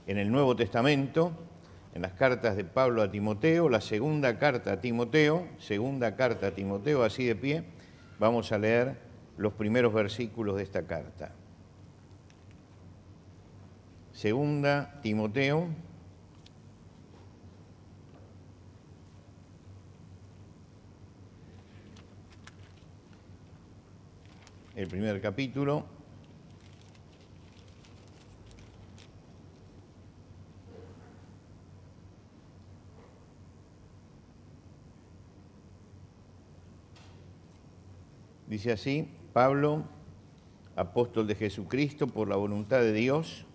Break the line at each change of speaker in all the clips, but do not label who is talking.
en el Nuevo Testamento, en las cartas de Pablo a Timoteo, la segunda carta a Timoteo, así de pie, vamos a leer los primeros versículos de esta carta. Segunda Timoteo, el primer capítulo, dice así: Pablo, apóstol de Jesucristo por la voluntad de Dios,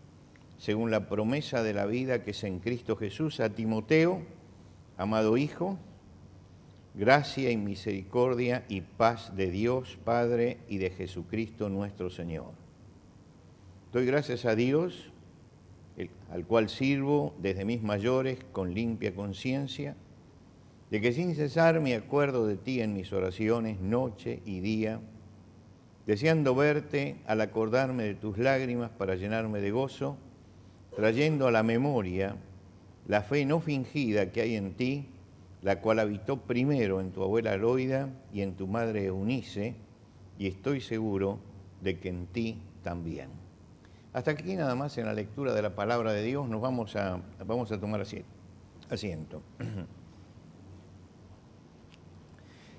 según la promesa de la vida que es en Cristo Jesús, a Timoteo, amado hijo, gracia y misericordia y paz de Dios Padre y de Jesucristo nuestro Señor. Doy gracias a Dios, al cual sirvo desde mis mayores con limpia conciencia, de que sin cesar me acuerdo de ti en mis oraciones noche y día, deseando verte al acordarme de tus lágrimas para llenarme de gozo, trayendo a la memoria la fe no fingida que hay en ti, la cual habitó primero en tu abuela Loida y en tu madre Eunice, y estoy seguro de que en ti también. Hasta aquí nada más en la lectura de la palabra de Dios. Nos vamos a tomar asiento.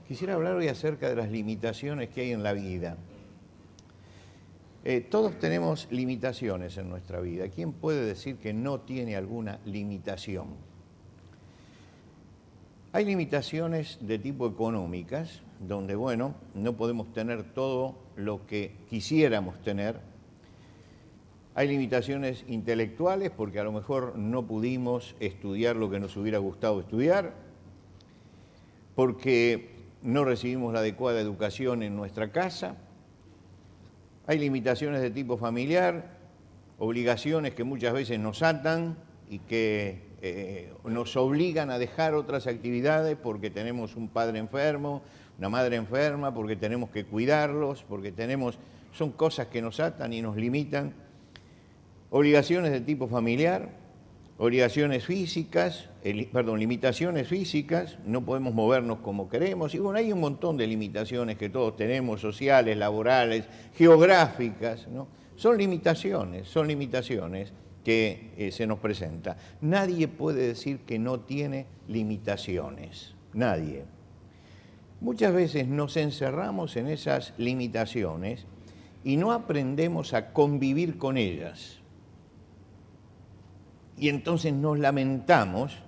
Quisiera hablar hoy acerca de las limitaciones que hay en la vida. Todos tenemos limitaciones en nuestra vida. ¿Quién puede decir que no tiene alguna limitación? Hay limitaciones de tipo económicas, donde, bueno, no podemos tener todo lo que quisiéramos tener. Hay limitaciones intelectuales, porque a lo mejor no pudimos estudiar lo que nos hubiera gustado estudiar, porque no recibimos la adecuada educación en nuestra casa. Hay limitaciones de tipo familiar, obligaciones que muchas veces nos atan y que nos obligan a dejar otras actividades porque tenemos un padre enfermo, una madre enferma, porque tenemos que cuidarlos, son cosas que nos atan y nos limitan. Obligaciones de tipo familiar, limitaciones físicas, no podemos movernos como queremos, y bueno, hay un montón de limitaciones que todos tenemos, sociales, laborales, geográficas, ¿no? Son limitaciones que se nos presenta. Nadie puede decir que no tiene limitaciones, nadie. Muchas veces nos encerramos en esas limitaciones y no aprendemos a convivir con ellas. Y entonces nos lamentamos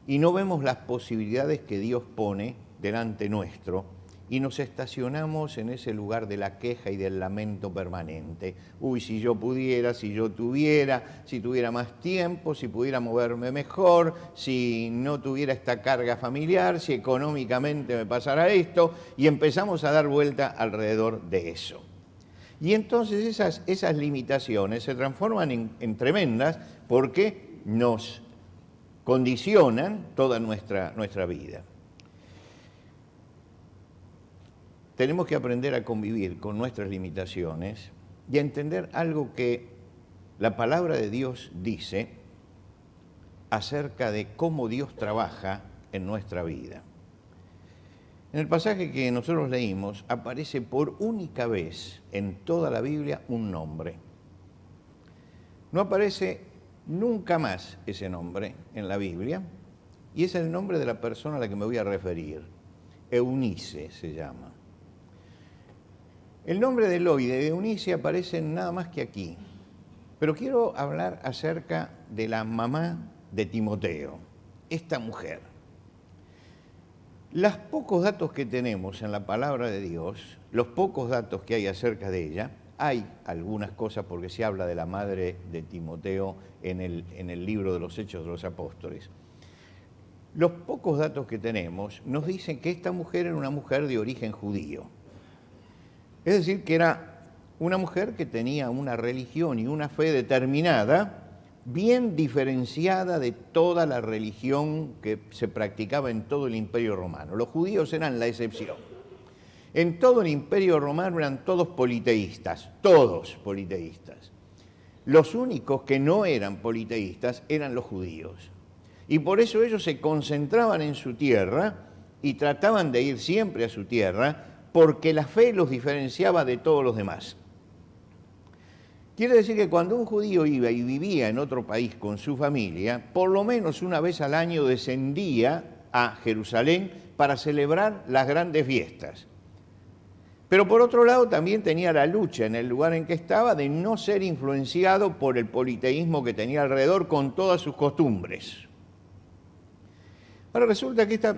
y no vemos las posibilidades que Dios pone delante nuestro y nos estacionamos en ese lugar de la queja y del lamento permanente. Uy, si yo pudiera, si yo tuviera, si tuviera más tiempo, si pudiera moverme mejor, si no tuviera esta carga familiar, si económicamente me pasara esto, y empezamos a dar vuelta alrededor de eso. Y entonces esas limitaciones se transforman en tremendas porque nos condicionan toda nuestra vida. Tenemos que aprender a convivir con nuestras limitaciones y a entender algo que la palabra de Dios dice acerca de cómo Dios trabaja en nuestra vida. En el pasaje que nosotros leímos aparece por única vez en toda la Biblia un nombre. No aparece nunca más ese nombre en la Biblia y es el nombre de la persona a la que me voy a referir. Eunice se llama. El nombre de Loida y de Eunice aparecen nada más que aquí. Pero quiero hablar acerca de la mamá de Timoteo, esta mujer. Los pocos datos que tenemos en la palabra de Dios, los pocos datos que hay acerca de ella, hay algunas cosas porque se habla de la madre de Timoteo en el libro de los Hechos de los Apóstoles. Los pocos datos que tenemos nos dicen que esta mujer era una mujer de origen judío. Es decir, que era una mujer que tenía una religión y una fe determinada, bien diferenciada de toda la religión que se practicaba en todo el Imperio Romano. Los judíos eran la excepción. En todo el Imperio Romano eran todos politeístas, todos politeístas. los únicos que no eran politeístas eran los judíos. Y por eso ellos se concentraban en su tierra y trataban de ir siempre a su tierra, porque la fe los diferenciaba de todos los demás. Quiere decir que cuando un judío iba y vivía en otro país con su familia, por lo menos una vez al año descendía a Jerusalén para celebrar las grandes fiestas. Pero por otro lado también tenía la lucha en el lugar en que estaba de no ser influenciado por el politeísmo que tenía alrededor con todas sus costumbres. Ahora resulta que esta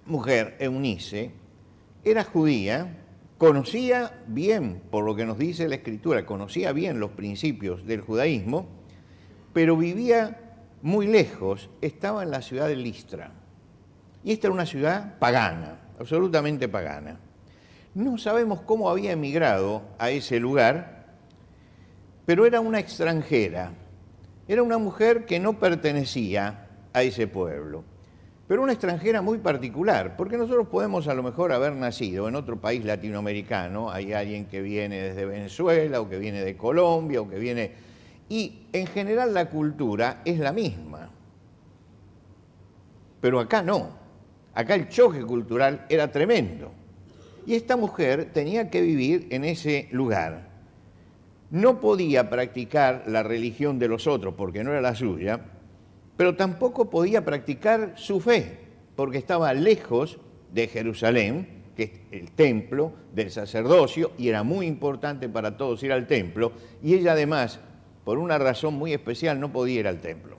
mujer, Eunice, era judía, conocía bien, por lo que nos dice la Escritura, conocía bien los principios del judaísmo, pero vivía muy lejos, estaba en la ciudad de Listra. Y esta era una ciudad pagana, absolutamente pagana. No sabemos cómo había emigrado a ese lugar, pero era una extranjera. Era una mujer que no pertenecía a ese pueblo, pero una extranjera muy particular, porque nosotros podemos a lo mejor haber nacido en otro país latinoamericano, hay alguien que viene desde Venezuela o que viene de Colombia o que viene... Y en general la cultura es la misma, pero acá no. Acá el choque cultural era tremendo. Y esta mujer tenía que vivir en ese lugar. No podía practicar la religión de los otros porque no era la suya, pero tampoco podía practicar su fe porque estaba lejos de Jerusalén, que es el templo del sacerdocio, y era muy importante para todos ir al templo, y ella además, por una razón muy especial, no podía ir al templo.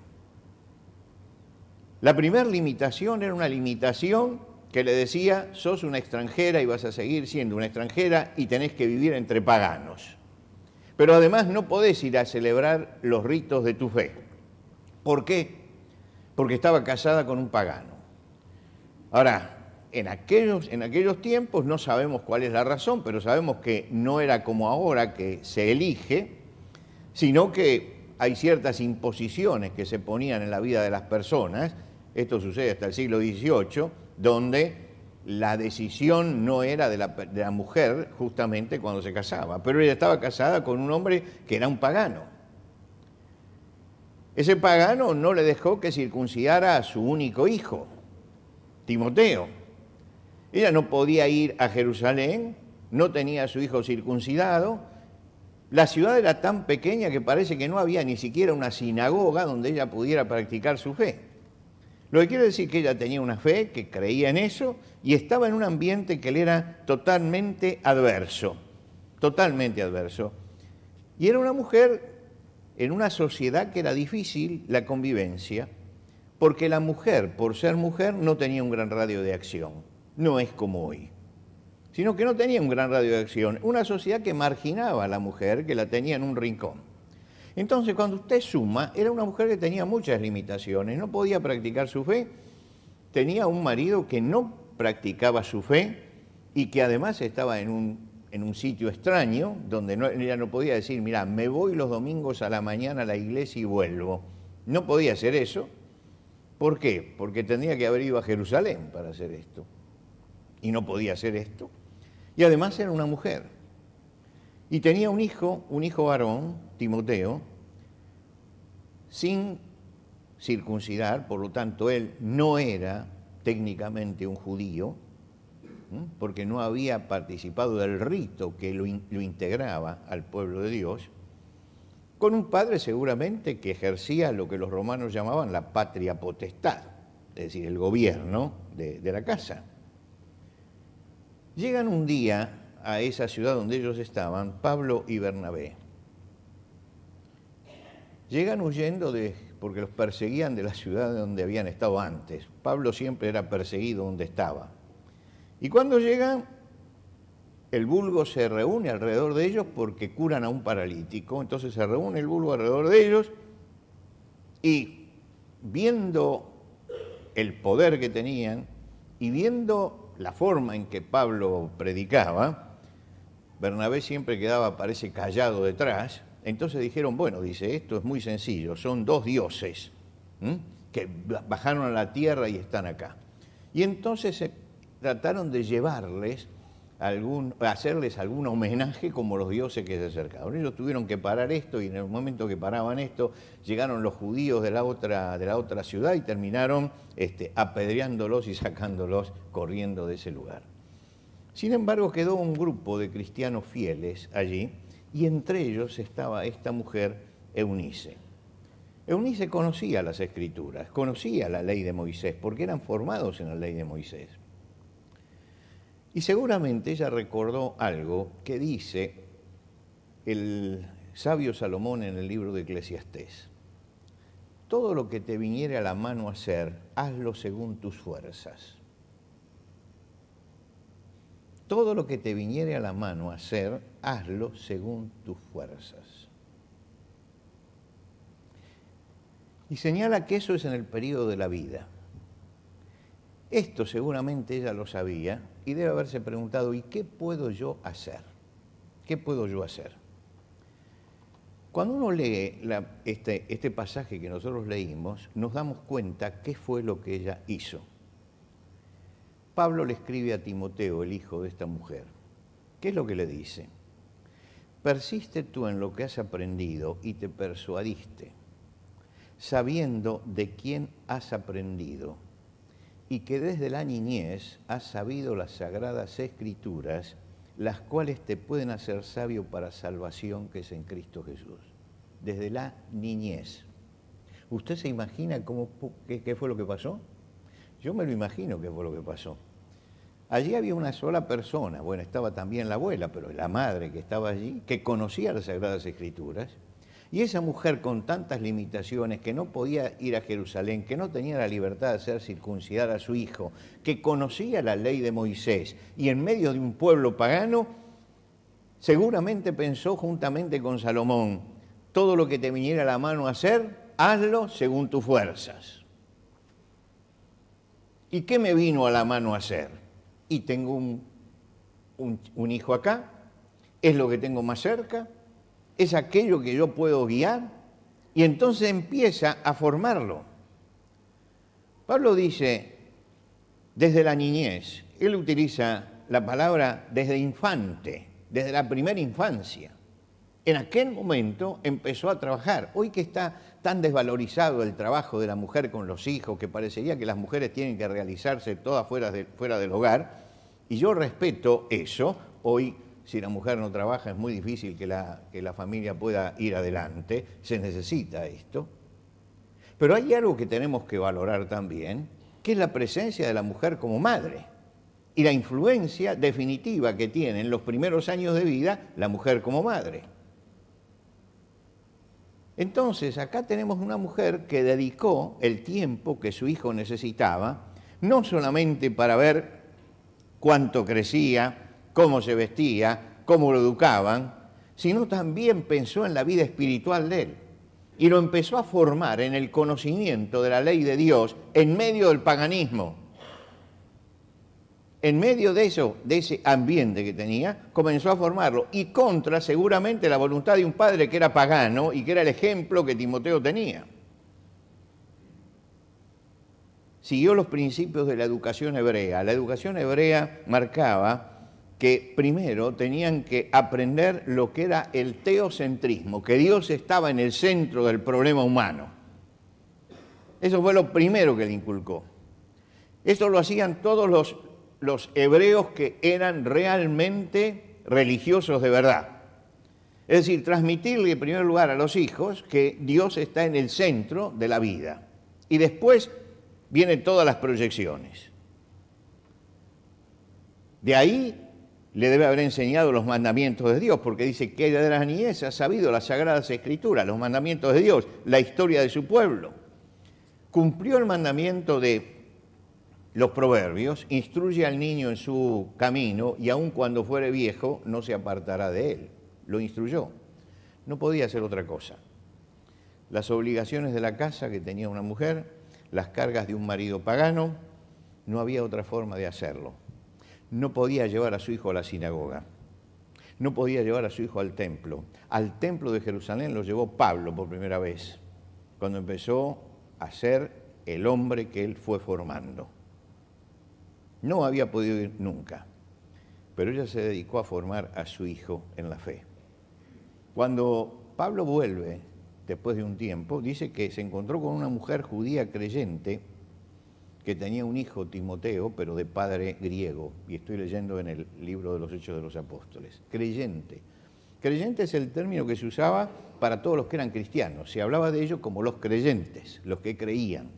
La primera limitación era una limitación que le decía, sos una extranjera y vas a seguir siendo una extranjera y tenés que vivir entre paganos. Pero además no podés ir a celebrar los ritos de tu fe. ¿Por qué? Porque estaba casada con un pagano. Ahora, en aquellos tiempos no sabemos cuál es la razón, pero sabemos que no era como ahora que se elige, sino que hay ciertas imposiciones que se ponían en la vida de las personas. Esto sucede hasta el siglo XVIII, donde la decisión no era de la mujer justamente cuando se casaba, pero ella estaba casada con un hombre que era un pagano. Ese pagano no le dejó que circuncidara a su único hijo, Timoteo. Ella no podía ir a Jerusalén, no tenía a su hijo circuncidado. La ciudad era tan pequeña que parece que no había ni siquiera una sinagoga donde ella pudiera practicar su fe. Lo que quiere decir que ella tenía una fe, que creía en eso, y estaba en un ambiente que le era totalmente adverso, totalmente adverso. Y era una mujer en una sociedad que era difícil la convivencia, porque la mujer, por ser mujer, no tenía un gran radio de acción. No es como hoy, sino que no tenía un gran radio de acción. Una sociedad que marginaba a la mujer, que la tenía en un rincón. Entonces, cuando usted suma, era una mujer que tenía muchas limitaciones, no podía practicar su fe, tenía un marido que no practicaba su fe y que además estaba en un sitio extraño, donde ella no podía decir, mira, me voy los domingos a la mañana a la iglesia y vuelvo. No podía hacer eso. ¿Por qué? Porque tendría que haber ido a Jerusalén para hacer esto. Y no podía hacer esto. Y además era una mujer. Y tenía un hijo varón, Timoteo, sin circuncidar, por lo tanto él no era técnicamente un judío, porque no había participado del rito que lo integraba al pueblo de Dios, con un padre seguramente que ejercía lo que los romanos llamaban la patria potestad, es decir, el gobierno de la casa. Llegan un día a esa ciudad donde ellos estaban, Pablo y Bernabé. Llegan huyendo porque los perseguían de la ciudad donde habían estado antes. Pablo siempre era perseguido donde estaba. Y cuando llegan, el vulgo se reúne alrededor de ellos porque curan a un paralítico. Entonces se reúne el vulgo alrededor de ellos y viendo el poder que tenían y viendo la forma en que Pablo predicaba, Bernabé siempre quedaba, parece, callado detrás. Entonces dijeron, bueno, dice, esto es muy sencillo, son dos dioses que bajaron a la tierra y están acá. Y entonces trataron de llevarles hacerles algún homenaje como los dioses que se acercaban. Ellos tuvieron que parar esto y en el momento que paraban esto, llegaron los judíos de la otra ciudad y terminaron apedreándolos y sacándolos corriendo de ese lugar. Sin embargo, quedó un grupo de cristianos fieles allí y entre ellos estaba esta mujer Eunice. Eunice conocía las Escrituras, conocía la ley de Moisés, porque eran formados en la ley de Moisés. Y seguramente ella recordó algo que dice el sabio Salomón en el libro de Eclesiastés. Todo lo que te viniere a la mano a hacer, hazlo según tus fuerzas. Todo lo que te viniere a la mano a hacer, hazlo según tus fuerzas. Y señala que eso es en el periodo de la vida. Esto seguramente ella lo sabía y debe haberse preguntado, ¿y qué puedo yo hacer? ¿Qué puedo yo hacer? Cuando uno lee este pasaje que nosotros leímos, nos damos cuenta qué fue lo que ella hizo. Pablo le escribe a Timoteo, el hijo de esta mujer. ¿Qué es lo que le dice? Persiste tú en lo que has aprendido y te persuadiste, sabiendo de quién has aprendido, y que desde la niñez has sabido las sagradas Escrituras, las cuales te pueden hacer sabio para salvación que es en Cristo Jesús. Desde la niñez. ¿Usted se imagina qué fue lo que pasó? Yo me lo imagino qué fue lo que pasó. Allí había una sola persona, bueno, estaba también la abuela, pero la madre que estaba allí, que conocía las Sagradas Escrituras, y esa mujer con tantas limitaciones, que no podía ir a Jerusalén, que no tenía la libertad de hacer circuncidar a su hijo, que conocía la ley de Moisés, y en medio de un pueblo pagano, seguramente pensó juntamente con Salomón, todo lo que te viniera a la mano a hacer, hazlo según tus fuerzas. ¿Y qué me vino a la mano a hacer? Y tengo un hijo acá, es lo que tengo más cerca, es aquello que yo puedo guiar, y entonces empieza a formarlo. Pablo dice, desde la niñez, él utiliza la palabra desde infante, desde la primera infancia. En aquel momento empezó a trabajar. Hoy que está tan desvalorizado el trabajo de la mujer con los hijos, que parecería que las mujeres tienen que realizarse todas fuera del hogar, y yo respeto eso. Hoy, si la mujer no trabaja, es muy difícil que la familia pueda ir adelante, se necesita esto. Pero hay algo que tenemos que valorar también, que es la presencia de la mujer como madre y la influencia definitiva que tiene en los primeros años de vida la mujer como madre. Entonces, acá tenemos una mujer que dedicó el tiempo que su hijo necesitaba, no solamente para ver cuánto crecía, cómo se vestía, cómo lo educaban, sino también pensó en la vida espiritual de él. Y lo empezó a formar en el conocimiento de la ley de Dios en medio del paganismo. En medio de ese ambiente que tenía, comenzó a formarlo y contra seguramente la voluntad de un padre que era pagano y que era el ejemplo que Timoteo tenía. Siguió los principios de la educación hebrea. La educación hebrea marcaba que primero tenían que aprender lo que era el teocentrismo, que Dios estaba en el centro del problema humano. Eso fue lo primero que le inculcó. Eso lo hacían todos los hebreos que eran realmente religiosos de verdad. Es decir, transmitirle en primer lugar a los hijos que Dios está en el centro de la vida. Y después vienen todas las proyecciones. De ahí le debe haber enseñado los mandamientos de Dios, porque dice que desde la niñez ha sabido las Sagradas Escrituras, los mandamientos de Dios, la historia de su pueblo. Cumplió el mandamiento de los proverbios, instruye al niño en su camino y aun cuando fuere viejo no se apartará de él. Lo instruyó. No podía hacer otra cosa. Las obligaciones de la casa que tenía una mujer, las cargas de un marido pagano, no había otra forma de hacerlo. No podía llevar a su hijo a la sinagoga. No podía llevar a su hijo al templo. Al templo de Jerusalén lo llevó Pablo por primera vez, cuando empezó a ser el hombre que él fue formando. No había podido ir nunca. pero ella se dedicó a formar a su hijo en la fe. Cuando Pablo vuelve, después de un tiempo, dice que se encontró con una mujer judía creyente que tenía un hijo, Timoteo, pero de padre griego, y estoy leyendo en el libro de los Hechos de los Apóstoles. Creyente. Creyente es el término que se usaba para todos los que eran cristianos. Se hablaba de ellos como los creyentes, los que creían.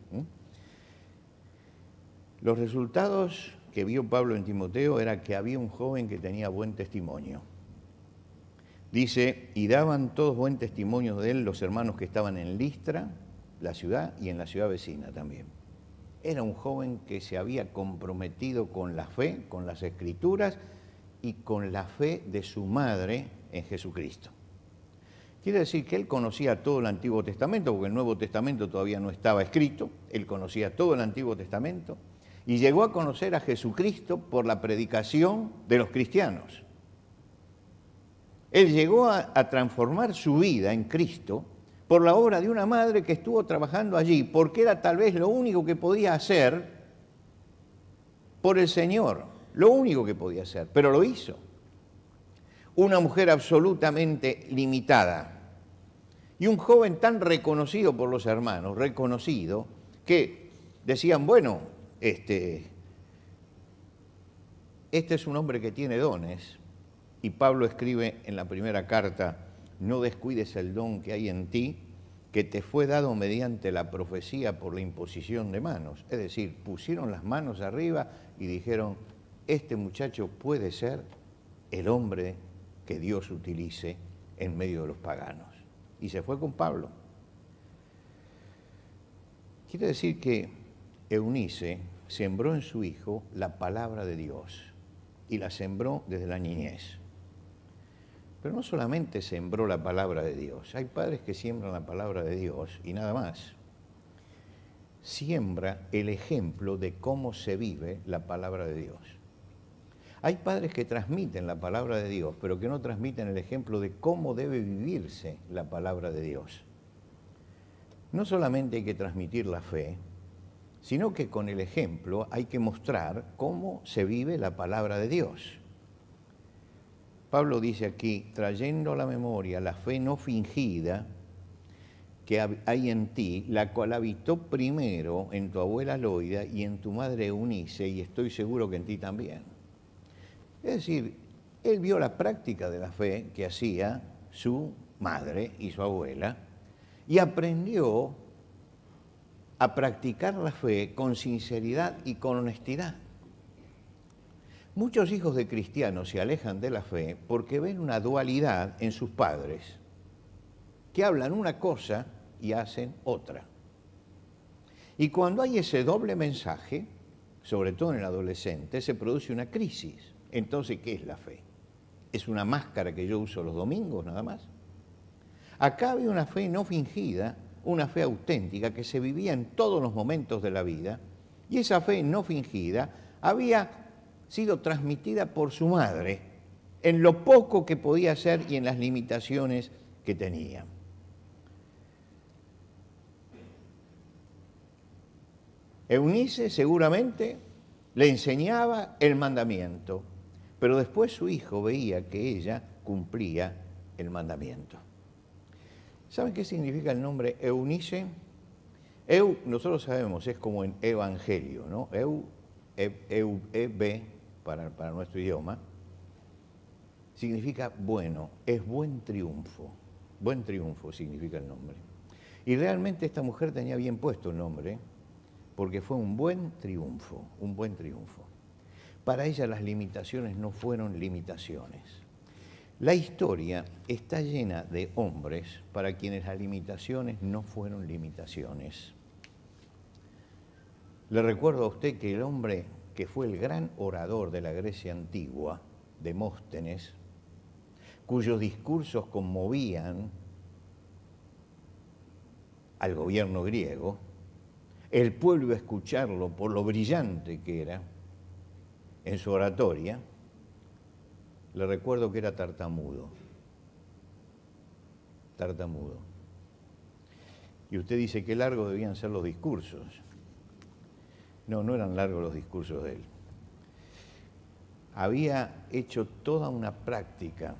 Los resultados que vio Pablo en Timoteo era que había un joven que tenía buen testimonio. Dice, y daban todos buen testimonio de él los hermanos que estaban en Listra, la ciudad, y en la ciudad vecina también. Era un joven que se había comprometido con la fe, con las Escrituras y con la fe de su madre en Jesucristo. Quiere decir que él conocía todo el Antiguo Testamento, porque el Nuevo Testamento todavía no estaba escrito, él conocía todo el Antiguo Testamento y llegó a conocer a Jesucristo por la predicación de los cristianos. Él llegó a transformar su vida en Cristo por la obra de una madre que estuvo trabajando allí, porque era tal vez lo único que podía hacer por el Señor, lo único que podía hacer, pero lo hizo. Una mujer absolutamente limitada y un joven tan reconocido por los hermanos, reconocido, que decían, bueno, este es un hombre que tiene dones, y Pablo escribe en la primera carta, no descuides el don que hay en ti, que te fue dado mediante la profecía por la imposición de manos. Es decir, pusieron las manos arriba y dijeron, este muchacho puede ser el hombre que Dios utilice en medio de los paganos. Y se fue con Pablo. Quiere decir que Eunice sembró en su hijo la palabra de Dios y la sembró desde la niñez. Pero no solamente sembró la palabra de Dios, hay padres que siembran la palabra de Dios y nada más. Siembra el ejemplo de cómo se vive la palabra de Dios. Hay padres que transmiten la palabra de Dios, pero que no transmiten el ejemplo de cómo debe vivirse la palabra de Dios. No solamente hay que transmitir la fe, sino que con el ejemplo hay que mostrar cómo se vive la palabra de Dios. Pablo dice aquí, trayendo a la memoria la fe no fingida que hay en ti, la cual habitó primero en tu abuela Loida y en tu madre Eunice, y estoy seguro que en ti también. Es decir, él vio la práctica de la fe que hacía su madre y su abuela y aprendió a practicar la fe con sinceridad y con honestidad. Muchos hijos de cristianos se alejan de la fe porque ven una dualidad en sus padres, que hablan una cosa y hacen otra. Y cuando hay ese doble mensaje, sobre todo en el adolescente, se produce una crisis. Entonces, ¿qué es la fe? ¿Es una máscara que yo uso los domingos nada más? Acá había una fe no fingida, una fe auténtica que se vivía en todos los momentos de la vida, y esa fe no fingida había sido transmitida por su madre en lo poco que podía hacer y en las limitaciones que tenía. Eunice seguramente le enseñaba el mandamiento, pero después su hijo veía que ella cumplía el mandamiento. ¿Saben qué significa el nombre Eunice? Nosotros sabemos, es como en evangelio, ¿no? Para nuestro idioma, significa bueno, es buen triunfo. Buen triunfo significa el nombre. Y realmente esta mujer tenía bien puesto el nombre, porque fue un buen triunfo, un buen triunfo. Para ella las limitaciones no fueron limitaciones. La historia está llena de hombres para quienes las limitaciones no fueron limitaciones. Le recuerdo a usted que el hombre que fue el gran orador de la Grecia antigua, Demóstenes, cuyos discursos conmovían al gobierno griego, el pueblo iba a escucharlo por lo brillante que era en su oratoria. Le recuerdo que era tartamudo. Tartamudo. Y usted dice qué largos debían ser los discursos. No, no eran largos los discursos de él. había hecho toda una práctica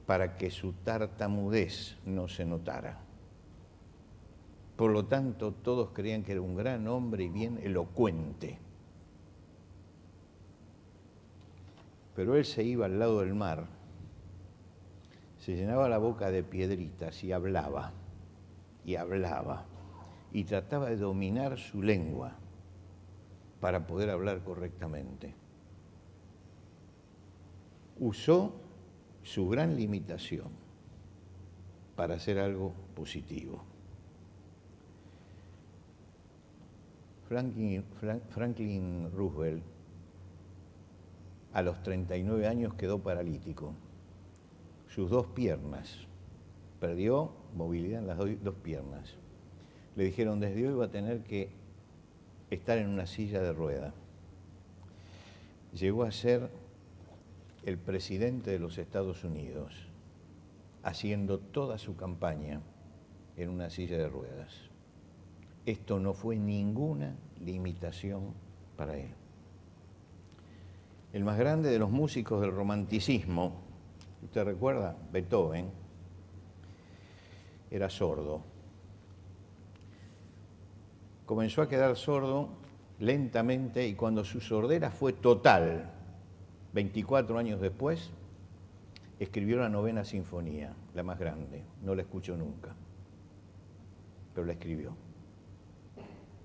para que su tartamudez no se notara. Por lo tanto, todos creían que era un gran hombre y bien elocuente. Pero él se iba al lado del mar, se llenaba la boca de piedritas y hablaba, y trataba de dominar su lengua para poder hablar correctamente. Usó su gran limitación para hacer algo positivo. Franklin Roosevelt, a los 39 años, quedó paralítico. Sus dos piernas, perdió movilidad en las dos piernas. Le dijeron, desde hoy va a tener que estar en una silla de ruedas. Llegó a ser el presidente de los Estados Unidos, haciendo toda su campaña en una silla de ruedas. Esto no fue ninguna limitación para él. El más grande de los músicos del romanticismo, ¿usted recuerda? Beethoven, era sordo. Comenzó a quedar sordo lentamente y cuando su sordera fue total, 24 años después, escribió la novena sinfonía, la más grande. No la escuchó nunca, pero la escribió.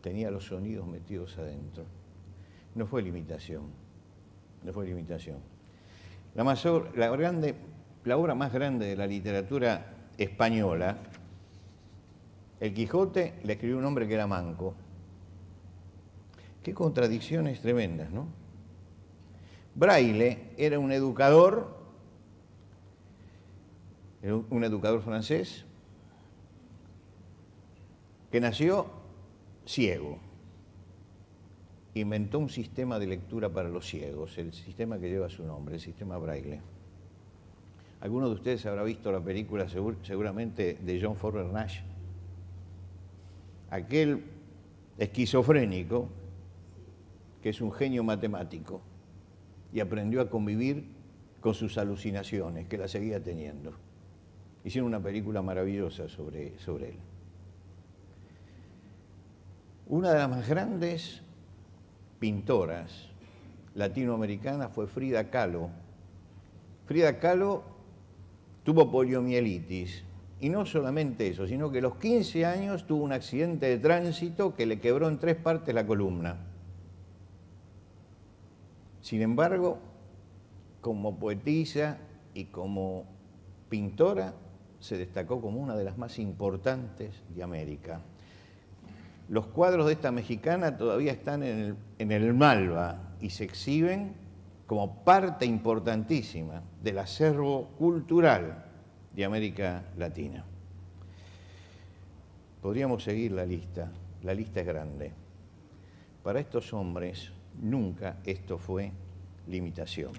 Tenía los sonidos metidos adentro. No fue limitación, no fue limitación. La obra más grande de la literatura española, El Quijote, la escribió un hombre que era manco. Qué contradicciones tremendas, ¿no? Braille era un educador francés que nació ciego. Inventó un sistema de lectura para los ciegos, el sistema que lleva su nombre, el sistema Braille. Algunos de ustedes habrá visto la película seguramente de John Forbes Nash. Aquel esquizofrénico que es un genio matemático y aprendió a convivir con sus alucinaciones, que las seguía teniendo. Hicieron una película maravillosa sobre él. Una de las más grandes pintoras latinoamericanas fue Frida Kahlo. Frida Kahlo tuvo poliomielitis, y no solamente eso, sino que a los 15 años tuvo un accidente de tránsito que le quebró en 3 partes la columna. Sin embargo, como poetisa y como pintora, se destacó como una de las más importantes de América. Los cuadros de esta mexicana todavía están en el Malva y se exhiben como parte importantísima del acervo cultural de América Latina. Podríamos seguir la lista es grande. Para estos hombres nunca esto fue limitación.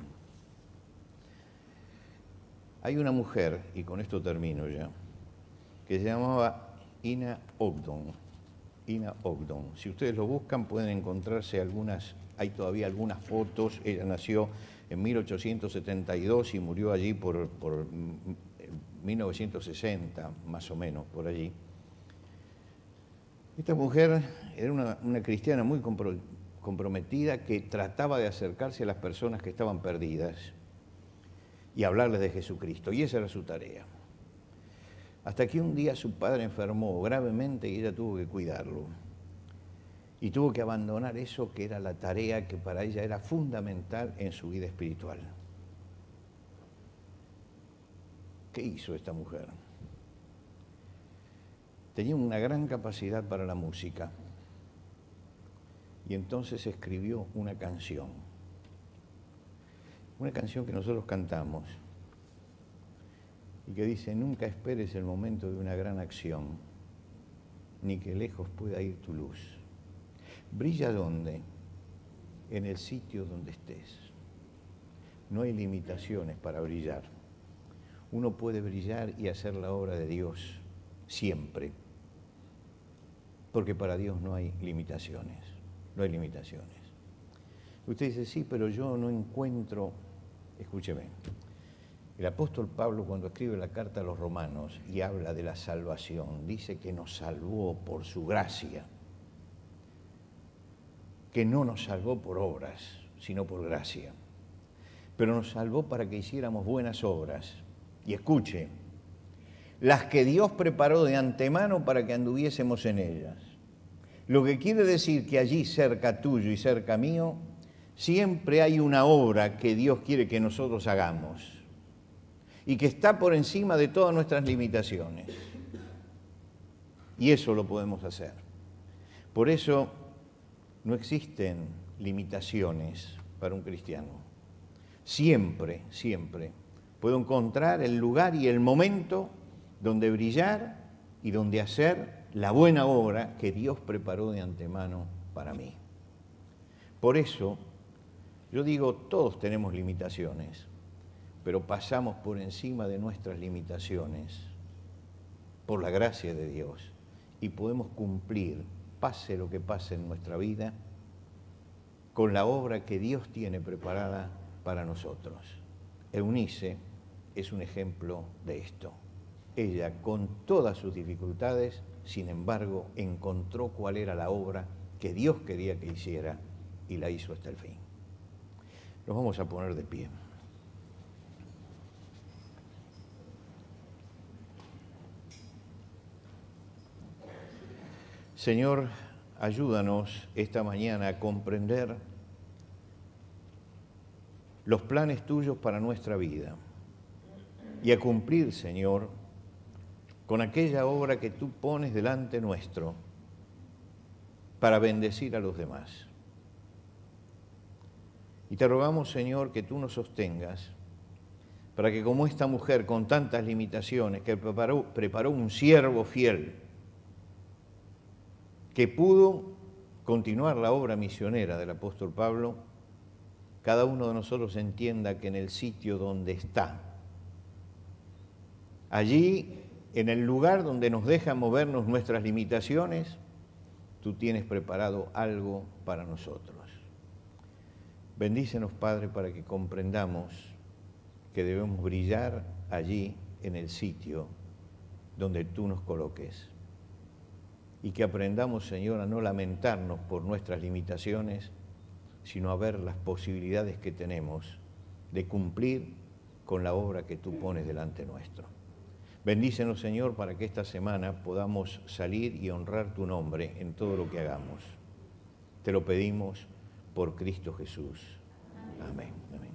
Hay una mujer, y con esto termino ya, que se llamaba Ina Ogden. Ina Ogden. Si ustedes lo buscan pueden encontrarse hay todavía algunas fotos. Ella nació en 1872 y murió allí por 1960, más o menos, por allí. Esta mujer era una cristiana muy comprometida que trataba de acercarse a las personas que estaban perdidas y hablarles de Jesucristo, y esa era su tarea. Hasta que un día su padre enfermó gravemente y ella tuvo que cuidarlo. Y tuvo que abandonar eso que era la tarea que para ella era fundamental en su vida espiritual. ¿Qué hizo esta mujer? Tenía una gran capacidad para la música. Y entonces escribió una canción que nosotros cantamos y que dice: nunca esperes el momento de una gran acción, ni que lejos pueda ir tu luz. ¿Brilla dónde? En el sitio donde estés. No hay limitaciones para brillar. Uno puede brillar y hacer la obra de Dios siempre, porque para Dios no hay limitaciones. No hay limitaciones. Usted dice, sí, pero yo no encuentro... Escúcheme, el apóstol Pablo cuando escribe la carta a los romanos y habla de la salvación, dice que nos salvó por su gracia, que no nos salvó por obras, sino por gracia. Pero nos salvó para que hiciéramos buenas obras. Y escuche, las que Dios preparó de antemano para que anduviésemos en ellas. Lo que quiere decir que allí cerca tuyo y cerca mío, siempre hay una obra que Dios quiere que nosotros hagamos y que está por encima de todas nuestras limitaciones. Y eso lo podemos hacer. Por eso no existen limitaciones para un cristiano. Siempre, siempre puedo encontrar el lugar y el momento donde brillar y donde hacer la buena obra que Dios preparó de antemano para mí. Por eso, yo digo, todos tenemos limitaciones, pero pasamos por encima de nuestras limitaciones por la gracia de Dios y podemos cumplir, pase lo que pase en nuestra vida, con la obra que Dios tiene preparada para nosotros. Eunice es un ejemplo de esto. Ella, con todas sus dificultades, sin embargo, encontró cuál era la obra que Dios quería que hiciera y la hizo hasta el fin. Nos vamos a poner de pie. Señor, ayúdanos esta mañana a comprender los planes tuyos para nuestra vida y a cumplir, Señor, con aquella obra que tú pones delante nuestro para bendecir a los demás. Y te rogamos, Señor, que tú nos sostengas para que como esta mujer con tantas limitaciones, que preparó un siervo fiel, que pudo continuar la obra misionera del apóstol Pablo, cada uno de nosotros entienda que en el sitio donde está, allí, en el lugar donde nos dejan movernos nuestras limitaciones, tú tienes preparado algo para nosotros. Bendícenos, Padre, para que comprendamos que debemos brillar allí en el sitio donde tú nos coloques. Y que aprendamos, Señor, a no lamentarnos por nuestras limitaciones, sino a ver las posibilidades que tenemos de cumplir con la obra que tú pones delante nuestro. Bendícenos, Señor, para que esta semana podamos salir y honrar tu nombre en todo lo que hagamos. Te lo pedimos por Cristo Jesús. Amén. Amén.